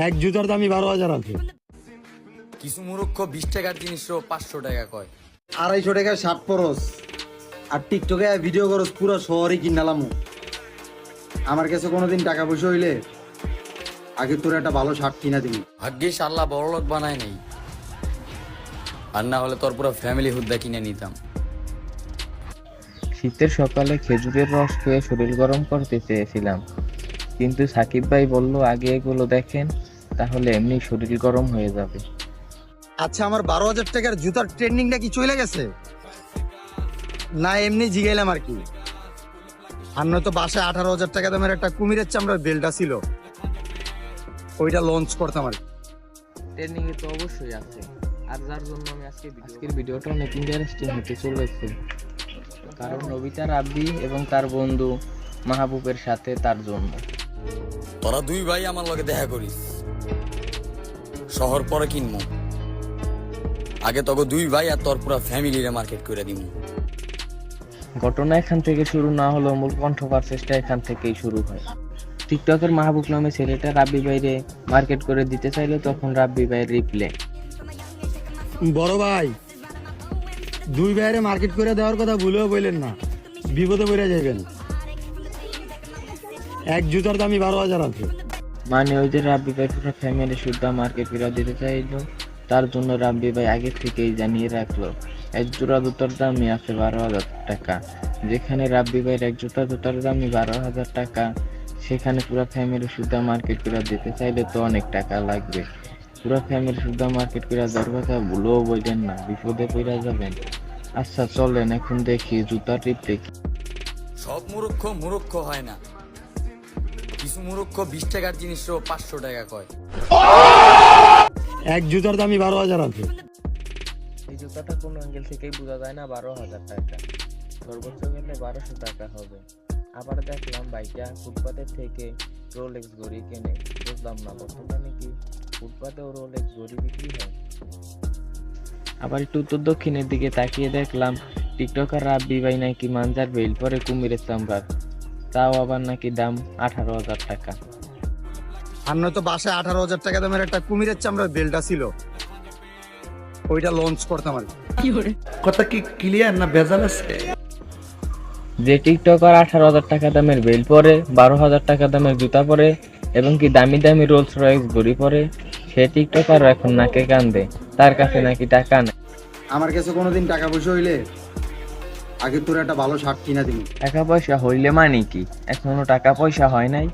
এক জুতার দামই 12,000 আছে। কিছু মূর্খ 20 টাকার জিনিসও 500 টাকা কয়। 250 টাকা শার্ট পরস আর টিকটকে ভিডিও করস, পুরো শহরই কিনালাম। আমার কাছে কোনোদিন টাকা পয়সা হইলে আগে তোর একটা ভালো শার্ট কিনা দিবি। ভাগ্যিস আল্লাহ বড়লোক বানায় নাই, আর না হলে তোর পুরো ফ্যামিলি হুদ্দা কিনে নিতাম। শীতের সকালে খেজুরের রস খেয়ে শরীর গরম করতে চেয়েছিলাম, কিন্তু সাকিব ভাই বলল আগে এগুলো দেখেন, তাহলে এমনি শরীর গরম হয়ে যাবে। আচ্ছা, আমার 12,000 টাকার জুতার ট্রেন্ডিংটা কি চলে গেছে না এমনি জিগাইলাম আর কি? আর নয়তো বাসায় 18,000 টাকা দামের একটা কুমিরের চামড়ার বেলটা ছিল, ওইটা লঞ্চ করতাম আর কি। ট্রেনিং এ তো অবশ্যই আছে, আর যার জন্য আমি আজকের ভিডিওটা অনেক ইন্টারেস্টিং হতে চলেছে, কারণ নবিতা রাব্বি এবং তার বন্ধু মাহবুবের সাথে তার জন্য। তোরা দুই ভাই আমার লগে দেখা করিস, শহর পরে কিনবো। আগে তোকে দুই ভাই আর তোর পুরো ফ্যামিলিরে মার্কেট করে দিব। ঘটনা এখান থেকে শুরু না হলেও মূল কন্ট্রোভার্সিটা এখান থেকেই শুরু হয়। টিকটকের মাহবুব নামে ছেলেটা রাব্বি ভাইরে মার্কেট করে দিতে চাইলো, তখন রাব্বি ভাইয়ের রিপ্লে, বড় ভাই, দুই ভাইয়ের মার্কেট করে দেওয়ার কথা ভুলেও বললেন না, বিপদে পড়ে যাবেন। এক জুতার দামই 12,000 আছে। মানে ওই যে রাব্বি ভাই পুরো ফ্যামিলি শুদ্ধ মার্কেট করে দিতে চাইলো, তার জন্য রাব্বি ভাই আগে থেকেই জানিয়ে রাখলো এক জোড়া জুতার দামই আছে 12,000 টাকা। যেখানে রাব্বি ভাইয়ের এক জুতার দামই 12,000 টাকা, সেখানে পুরো ফ্যামিলি শুদ্ধ মার্কেট করে দিতে চাইলে তো অনেক টাকা লাগবে। পুরো ফ্যামিলি শুদ্ধ মার্কেট করে দেওয়ার কথা ভুলেও বললেন না, বিপদে পড়ে যাবেন। আচ্ছা চলেন এখন দেখি জুতার টিপ দেখি। সব মূর্খ মূর্খ হয় না, কিছু মূর্খ 20 টাকার জিনিসও 500 টাকা কয়। এক জুতার দামই 12,000 আছে। এই জুতাটা কোনো অ্যাঙ্গেল থেকেই বোঝা যায় না 12,000 টাকা, সর্বোচ্চ গেলে 1200 টাকা হবে। আবার দেখলাম বাইকটা ফুটপাতের থেকে রোলেক্স ঘড়ি কেনে, বুঝলাম না বর্তমানে নাকি ফুটপাতেও রোলেক্স ঘড়ি বিক্রি হয়। আবার একটু উত্তর দক্ষিণের দিকে তাকিয়ে দেখলাম টিকটকার রাব্বি ভাই নাকি মাঞ্জার বেল পরে কুমিরের চামড়ার, তাও আবার নাকি দাম 18,000 টাকা। আর নয়তো বাসায় 18,000 টাকা দামের একটা কুমিরের চামড়ার বেলটা ছিল, ওইটা লঞ্চ করতাম আর কি। কথা কি ক্লিয়ার না ভেজাল আছে? যে টিকটকার 18,000 টাকা দামের বেল পরে, 12,000 টাকা দামের জুতা পরে এবং কি দামি দামি রোলস রয়েস ঘড়ি পরে, সে টিকটকার এখন নাকে কান্দে, তার কাছে নাকি টাকা নেই। আমার কাছে কোনোদিন টাকা পয়সা হইলে আগে তোর একটা ভালো শার্ট কিনা দিবি। টাকা পয়সা হইলে মানে কি, এখনো টাকা পয়সা হয় নাই?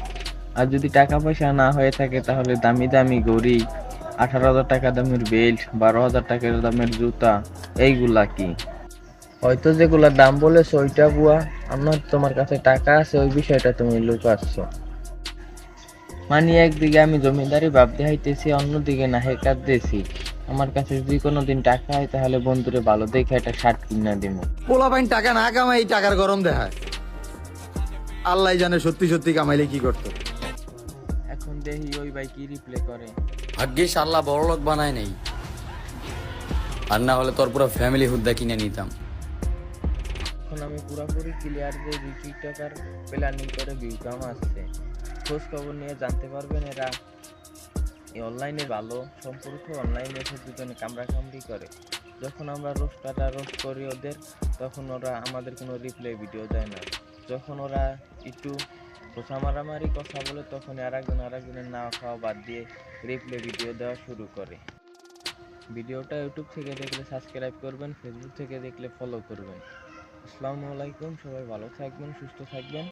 আর যদি টাকা পয়সা না হয়ে থাকে তাহলে দামি দামি ঘড়ি, 18,000 টাকা দামের বেল্ট, 12,000 টাকা দামের জুতা, এইগুলা কি? হয়তো যেগুলার দাম বলেছো ওইটা বুয়া, আমার তোমার কাছে টাকা আছে ওই বিষয়টা তুমি লুকাচ্ছ। মানে একদিকে আমি জমিদারি ভাব দেখাইতেছি, অন্যদিকে না হেকার দিয়েছি। আমার কাছে যদি কোনোদিন টাকা হয় তাহলে বন্ধুরে ভালো দেখে একটা শার্ট কিনা দিব। পোলাপাইন টাকা না কামাই এই টাকার গরম দেখায়, আল্লাহ জানে সত্যি সত্যি কামাইলে কি করতো। এখন দেখি ওই ভাই কি রিপ্লে করে। ভাগ্যিস আল্লাহ বড়লোক বানায় নাই, আর না হলে তোর পুরো ফ্যামিলি হুদ্দা কিনে নিতাম। এখন আমি পুরোপুরি ক্লিয়ার যে টিকটকার প্ল্যানিং করে ভিউ কাম আসছে। খোঁজ খবর নিয়ে জানতে পারবেন এরা অনলাইনে ভালো সম্পর্ক, অনলাইনে এসে দুজনে কামড়াকামড়ি করে। যখন আমরা রোস্ট করি ওদের, তখন ওরা আমাদের কোনো রিপ্লাই ভিডিও দেয় না। যখন ওরা একটু খোঁচা মারামারি কথা বলে, তখন আরেকজনের না খাওয়া বাদ দিয়ে রিপ্লাই ভিডিও দেওয়া শুরু করে। ভিডিওটা ইউটিউব থেকে দেখলে সাবস্ক্রাইব করবেন, ফেসবুক থেকে দেখলে ফলো করবেন। আসসালামু আলাইকুম, সবাই ভালো থাকবেন, সুস্থ থাকবেন।